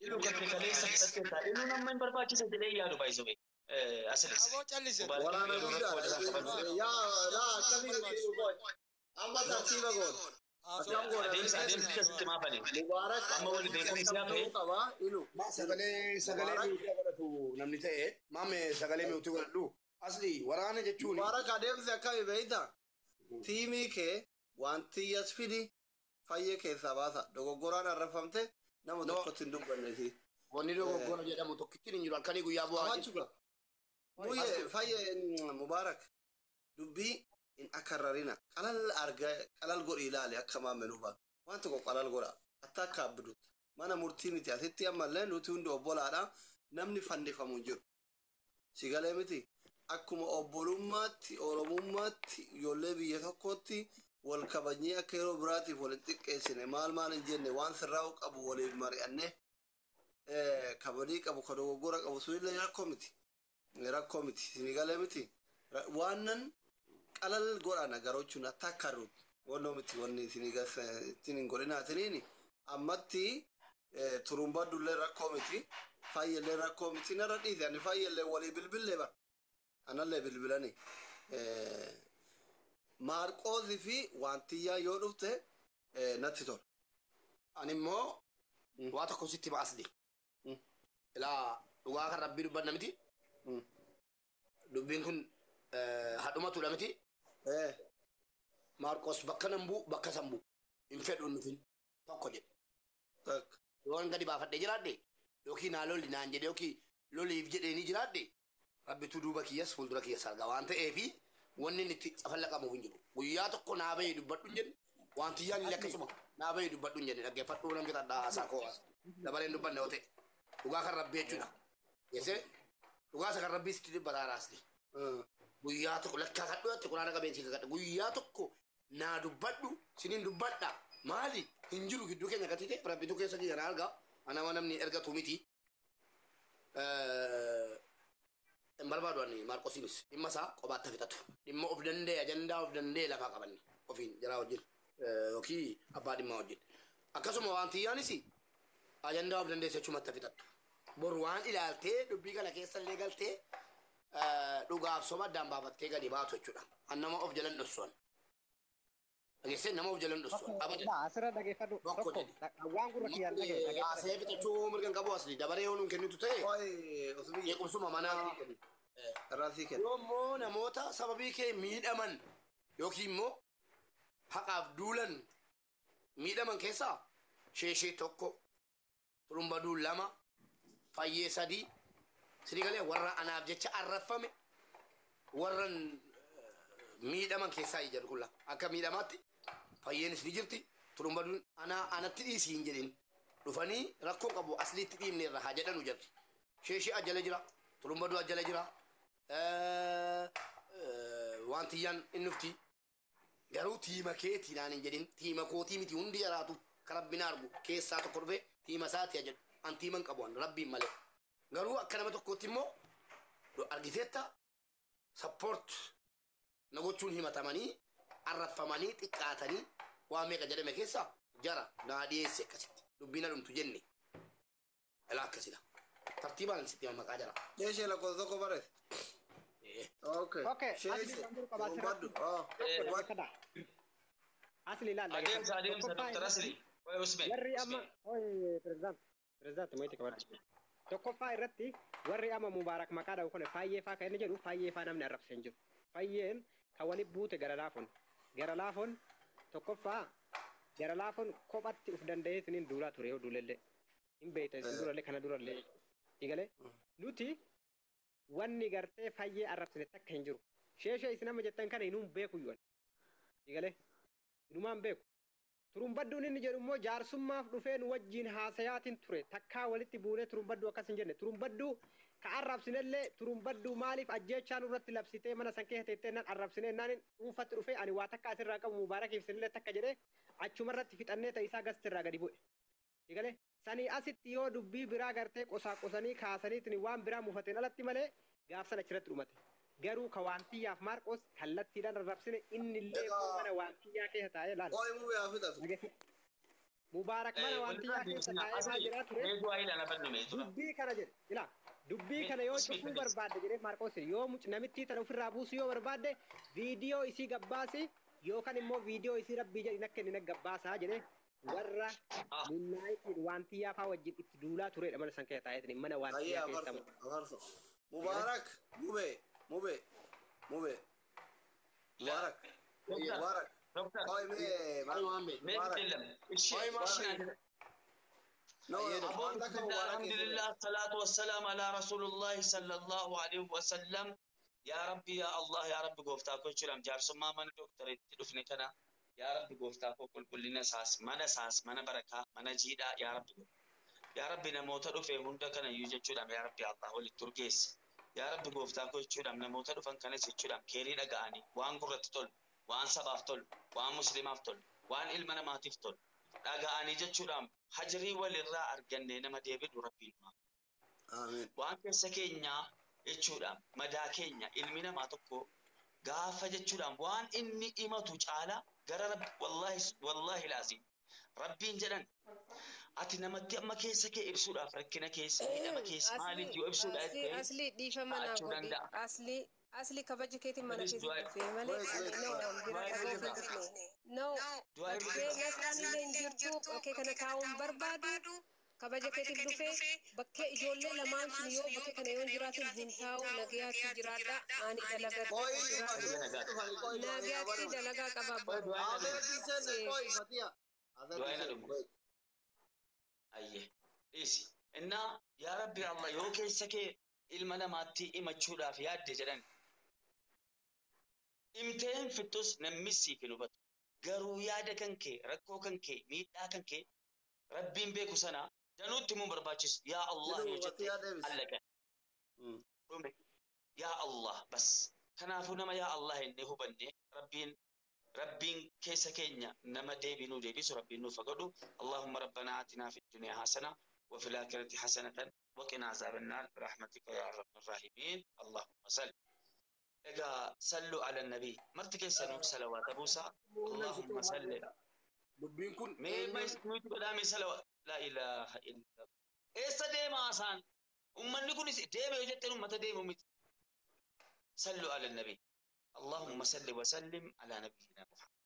Ilu kakke kaleessa fudhatteetta. Ilu nama hin barbaachisa jedhee yaadu baay'isuu asilis. Aboo callise. Waraana guddaa yaa akkamiin amma tartiiba goon. Adeemsi asitti maafani. Mubaarak Amma wal beekanii siyaa ta'e. Ilu sagalee miutii godhatu namni ta'e maame sagalee miutii godhadhu asli waraana jechuun. Mubaarak adeemsi akkami beeyta tiimii kee wanti yasfidi fayyee keessaa baasa dogoggoraan arrafamte nama tokkotti hin dubbanneeti. Wanni dogoggora jedhamu tokkittiin hin jiru halkanii guyyaa bu'aa jechuudha. Muyyee fayyee Mubaarak dubbii in akarrarina qalal godhi ilaali akka maammenuu ba'a. Waan tokko qalal godha hatta akka abbidutti mana murtii miti asitti ammallee nuti hundi obbolaadha namni fannifamu hin jiru. Sigalee miti akkuma obbolummaatti oromummaatti ijoollee biyya tokkootti wal kabajnee akka yeroo biraatiif walitti xiqqeessine maal hin jenne waan sirraa'u qabu waliif mari'anne kabadii qabu ka dogoggora qabu sunillee rakkoo miti sinigalee miti waannan qalal godhana garochuun hatta akkarruut wannoo miti wanni ittiin hin godhinaatiniini ammatti turumbadullee rakkoo miti fayyillee rakkoo miti narra dhiise ani fayyillee walii bilbillee bara anallee bilbilanii Maarqoosii fi wantiyyaa yoo dhufte natti tola. Ani immoo waa tokko sitti baasne. Ilaa dhugaa kan rabbii dubbanna miti. Dubbiin kun hadhumatudha miti. Maarqoos bakka nan bu'u bakka san bu'u. Hin fedhu nufin tokko jedhe. Yoo gadi baafadhee jiraadhe yookiin naa lolli naan jedhe yookiin loliif jedhee ni jiraadhe rabbitu duuba kiyyas fuuldura kiyyas argaa waan ta'eefi wanni itti afallaqamu hin jiru. Guyyaa tokko naa bahee dubbadhu hin jenne wanti yaani akkasuma naa bahee dubbadhu hin jenne dhaggeeffadhuu namni tadhaa haasaa koo dabaleen dubbanne yoo ta'e dhugaa kan rabbii jechuudha. Yeesee dhugaa isa kan rabbii sitti dubbataa raasni. Guyyaa tokko lakkaa kadhu jettee quraana qabeensi kakadha guyyaa tokko naa dubbadhu siniin dubbadha maali hin jiru gidduu keenya gati ta'e rabbitu keessa kiyya naa argaa anama namni ergatu miti. Barbaadu ani Maarqosiinis dhimma isaa qobaatti fixatu. Dhimma of danda'e ajandaa of danda'e lafaa qabanne ofiin jaraa wajjin yookiin abbaa dhimmaa wajjin. Akkasuma wantiyyaanis ajandaa of dandeesse achumatti fixattu. Boru waan ilaaltee dubbii kana keessa illee galtee dhugaaf soba addaan baafattee gadi baatu jechuudha. An nama of jalan dhossoon. Dhageessee nama of jalan dhossoon. Asirra dhageeffadhu tokko waan gurra kiyyaan dhageeffadhu. Asee fixachuu mirgan qabu asli dabaree ooluun kennitu ta'e jeequmsuma manaa. Yoommoo namoota sababii kee miidhaman yookiin immoo haqaaf duulan miidhaman keessaa sheeshee tokko turumbaduu lama fayyee sadii sidii galee warra anaaf jecha arrafame warran miidhaman keessaa jedhu kulla akka miidhamaatti fayyeenis ni jirti turumbaduun anatti dhiisii hin jedhin dhufanii rakkoo qabu asliitti dhiibne irra haa jedhanu jirti sheeshee ajjala jira turumbaduu ajjala jira. Wantiyyaan inni ufti garuu tiima keetii naan hin jedhin tiima kootii miti hundi jaraatu karabbina argu keessaa tokko dhufe tiima isaati jedhu an tiiman qabu an rabbiin malee garuu akka nama tokkotti immoo argiteetta sappoort na gochuun himatamanii arraffamanii xiqqaatanii waan meeqa jedhame keessaa jara naa dhiyeesse akkasitti dubbiin adumtu jenne ilaa akkasidha tartiibaan sitti maqaa jara. Jeeshee lakkoofsa tokko bareesse. Okay. Asli laal. Adeemsa Dr. Asli. Warri amma pirezidaanti mo'ite qabaatu. Tokkoffaa irratti warri amma Mubaarak maqaa dhabu kun faayyee faa kan inni jedhu faayyee faa namni arrabsee hin jiru. Faayyeen kan waliif buute gara laafoon. Gara laafoon tokkoffaa gara laafoon kophatti uf danda'ee siniin duulaa ture yoo duulellee. Hin beektan sin durallee kana durallee. Igalee nuti wanni gartee fayyee arrabsine takka hin jiru. Sheeshee isin amma jettan kana inuun beeku yuwan. Igalee inumaan beeku. Turumbadduun inni jedhu immoo jaarsummaaf dhufee nu wajjin haasayaatiin ture. Takkaa walitti buunee turumbadduu akkas hin jenne. Turumbadduu ka arrabsinellee turumbadduu maaliif ajjeechaan irratti labsitee mana san keessa teettee nan arrabsinee naan dhuunfatti dhufee ani waa takka asirraa qabu Mubaarakiif sinillee takka jedhee achumarratti fixannee ta'isaa gastirraa gadi bu'e. Igalee sanii asitti yoo dubbii biraa gartee qosanii kaasaniitiin waan biraa mufateen alatti malee gaafsan achirratti dhumate. Garuu ka waantiyyaaf Maarqos kallattiidhaan arrabsine inni illee mana waantiyyaa keessa taa'ee laala. مبارك mana wantiyaa keessa taa'ee jira ture dubbii kana jedhe ila dubbii kana yoo cufuu barbaadde jedhee Maarqos yoo muc namitti tan ofirraa buusu yoo barbaadde viidiyoo isii gabbaasi yookaan immoo viidiyoo isii rabbii jedhi nakke ni gabbaasaa jedhe warra munnaayitiin wantiyaa faa wajjin itti duulaa turedha mana san keessa taa'ee mana wantiyaa keessa Mubarak mube Mubarak Dokter. الحمد لله الصلاة والسلام على رسول الله صلى الله عليه وسلم يا ربي يا الله يا رب قفتاكو شرم جارس ما من دكتور تدفني كنا يا رب قفتاكو كل نساس من بركة من جيدا يا رب يا رب نموت دفه هندا كنا يوجد شرم يا رب الله وللتركيس يا رب قفتاكو شرم نموت دفن كنا شرم كيري دغاني وان قرت تول وان سباف تول وان مسلم تول وان علمنا ما تفتول دغاني جچودام حجري وللرا ارغنه نما ديبد ربينا آمين وان كسكينيا جچودام مدا كينيا علمنا ما تكو غافا جچودام وان اني ايمتو چالا غرب والله لازم ربي جدن ati namatti amma keessa kee ibsuudhaaf rakkina keessa hidhama keessa maaliif yoo ibsuudhaaf asli dhiifama naa godhi asli kabaja keetiin mana keessa dhufee malee no nasraanillee hin jirtu bakkee kana taa'uun barbaadu kabaja keetiin dhufee bakkee ijoollee lamaan sun yoo bakkee kana yoo jiraatin hin taa'u nagayaatti jiraadha ani nagayaatti dalagaa qaba أيه إيسي إننا يا ربي الله يوكي سكي المنا ماتي إما تشودا في يد جرن إمتين فتوس نمسي في نبات قرو يادا كنكي ركو كنكي ميتا كنكي ربين بيكو سنة جنوت تمو برباچس يا الله يوجد ألقى يا الله بس كنافو نما يا الله إنه بني ربين كيس كينيا نما ديبينو ديبيس ربينو فقدو اللهم ربنا آتنا في الدنيا حسنة وفي الآخرة حسنة وقنا عذاب النار برحمتك يا أرحم الراحمين اللهم صل إذا صلوا على النبي مرتك سنوك صلوات أبوسا اللهم صل دبين كن ما يسموت قدامي صلوات لا إله إلا الله إيسا ديما آسان أمني كن ديما يجتن أمتا ديما مت صلوا على النبي اللهم صل وسلم على نبينا محمد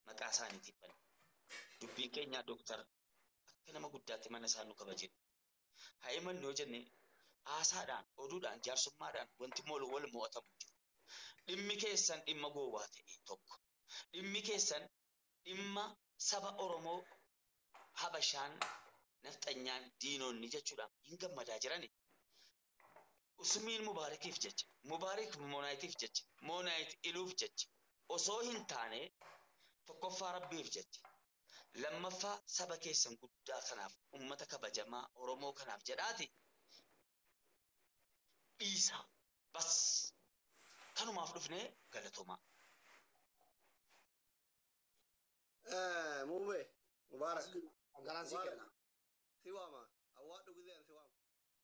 مكاساني تبن دبين كينيا دكتور أكنا ما قدات ما نسانو كبجين هاي من نوجني آسادان أودودان جارسمادان وانت مولو والموتم dhimmi keessan dhimma goowwaa ta'e tokko dhimmi keessan dhimma saba Oromoo Habashaan nafxanyaan diinonni jechuudha hin gammadaa jirani usmiin mubaarakiif jecha mubaarak moonaayitiif jecha moonaayit iluuf jecha osoo hin taane tokkoffaa rabbiif jecha lammaffaa saba keessan guddaa kanaaf ummata kabajamaa Oromoo kanaaf jedhaati dhiisa bas كانوا مافلوفني قالتوا ما مو مبارك قالان سيكنا ثوامه اوادو غزين ثوام